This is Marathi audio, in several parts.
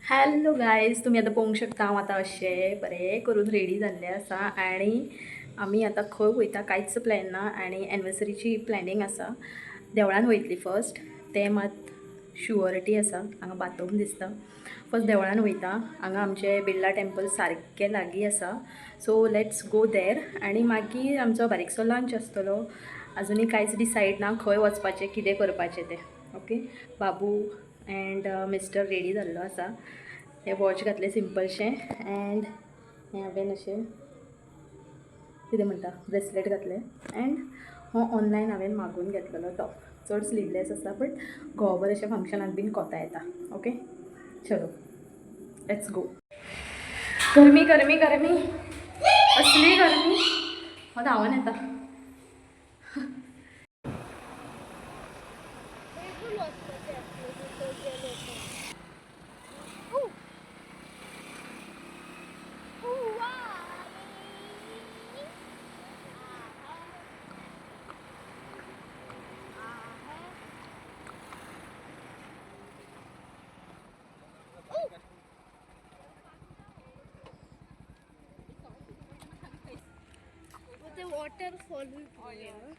हॅलो गायज, तुम्ही आता पळोवंक शकता हांव आतां अशें बरें करून रेडी जाल्लें आसा आनी आमी आतां खंय वयता कांयच प्लॅन ना आनी एनिवर्सरीची प्लॅनिंग आसा. देवळान वयतली फर्स्ट, तें मात शुअरिटी आसा. हांगा बाथरूम दिसता. फर्स्ट देवळान वयता. हांगा आमचें बिर्ला टेंपल सारकें लागीं आसा. सो लेट्स गो देर आनी मागीर आमचो बारीकसो लंच आसतलो. आजुनूय कांयच डिसायड ना खंय वचपाचें, कितें करपाचें तें. ओके, बाबू एंड मिस्टर रेडी जाल्लो आसा. हे वॉच घातलें सिंपलशें एंड हें हांवें अशें कितें म्हणटा ब्रेसलेट घातलें एंड हो ऑनलायन हांवें मागून घेतलेलो टॉप. चड स्लीवलेस आसा बट घोवाबर अशें फंक्शनाक बीन कोता येता. ओके, चलो लेट्स गो. गरमी गरमी गरमी, असली गरमी. हो धांवन येता. The waterfall will be here.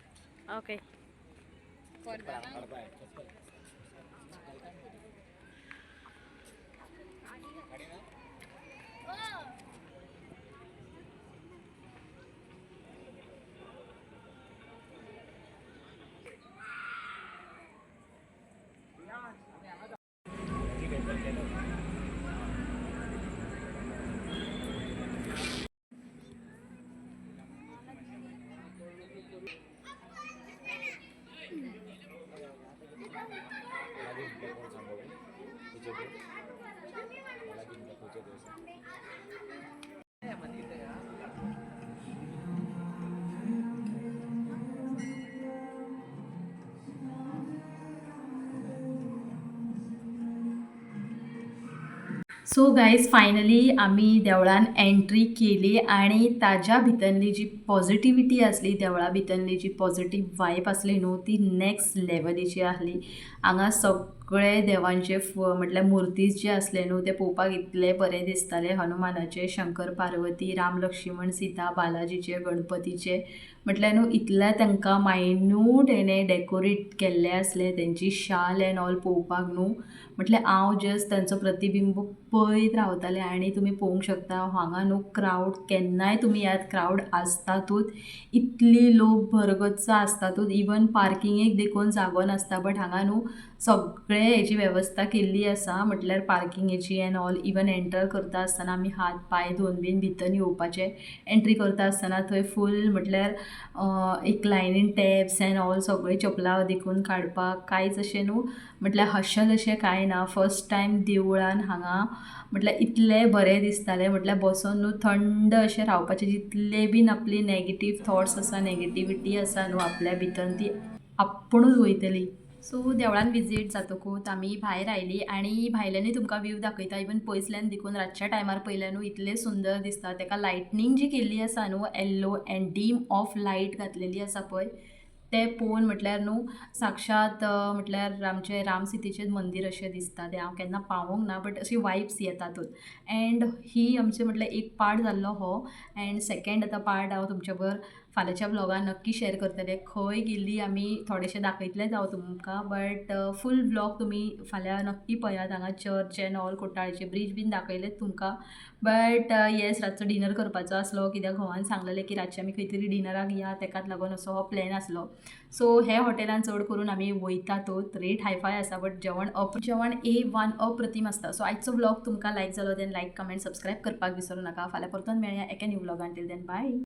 Okay. For the so guys finally आमी देवळान एंट्री केली आनी ताज्या भितरली जी पॉझिटिविटी आसली, देवळा भितरली जी पॉझिटीव वायब आसली न्हू, ती नॅक्स्ट लेवलीची आसली. हांगा सगळे देवांचे म्हटल्यार मुर्तीज जे आसले न्हू, ते पळोवपाक इतले बरे दिसताले. हनुमानाचे, शंकर पार्वती, राम लक्ष्मण सीता, बालाजीचे, गणपतीचे म्हटल्यार न्हू इतले तांकां मायन्यूट हेणे डेकोरेट केल्ले आसले. तेंची शाल एंड ऑल पळोवपाक न्हू म्हटल्यार हांव जस्ट तांचो प्रतिबिंब पळयत रावतालें. आनी तुमी पळोवंक शकता हांगा न्हू क्रावड केन्नाय तुमी यात क्रावड आसतातूच. इतली लोक भरगच्च आसतातूच. इवन पार्किंगेक देखून जागो नासता. बट हांगा न्हू सगळे हेची वेवस्था केल्ली आसा. म्हटल्यार पार्किंगेची एंड ऑल. इवन एंटर करता आसतना आमी हात पांय धुवन बीन भितर येवपाचे. एंट्री करता आसतना थंय फूल म्हटल्यार एक लायनीन टॅब्स एंड ऑल सगळे चपला देखून काडपाक कांयच अशें न्हू म्हटल्यार हशल अशें कांय ना. फर्स्ट टायम देवळान हांगा म्हटल्यार इतलें बरें दिसतालें. म्हटल्यार बसून न्हू थंड अशें रावपाचें. जितले बीन आपली नॅगेटीव थॉट्स आसा, नॅगेटिविटी आसा न्हू आपल्या भितर ती आपुणूच वयतली. सो देवळान विजीट जातकूच आमी भायर आयली आनी भायल्यानूय तुमकां व्यू दाखयता. इवन पयसल्यान देखून रातच्या टायमार पयल्या न्हू इतलें सुंदर दिसता. तेका लायटनींग जी केल्ली आसा न्हू, yellow and dim of light घातलेली आसा पळय, तें पळोवन म्हटल्यार न्हू साक्षात म्हटल्यार आमचें राम सीतेचें मंदीर अशें दिसता. तें हांव केन्ना पावूंक ना बट अशी वायब्स येतातूच. एंड ही आमचें म्हटल्यार एक पार्ट जाल्लो हो. एंड सेकेंड आतां पार्ट हांव तुमच्या बरोबर फाल्यांच्या ब्लॉगान नक्की शेअर करतलें. खंय गेल्ली आमी थोडेशें दाखयतलेंच हांव तुमकां. बट फूल ब्लॉग तुमी फाल्यां नक्की पळयात. हांगा चर्च एंड ऑल, कोट्टाळेचें ब्रीज बीन दाखयलेंच तुमकां. बट येस, रातचो डिनर करपाचो आसलो कित्याक घोवान सांगलेलें की रातचें आमी खंय तरी डिनराक या. तेकाच लागून असो हो प्लॅन आसलो. सो हे हॉटेलान चड करून आमी वयतातूच. रेट हायफाय आसा बट जेवण A1 अप्रतीम आसता. सो आयचो ब्लॉग तुमकां लायक जालो देन लायक, कमेंट, सबस्क्रायब करपाक विसरूं नाका. फाल्यां परतून मेळया एका न्यू ब्लॉगान. Till then bye.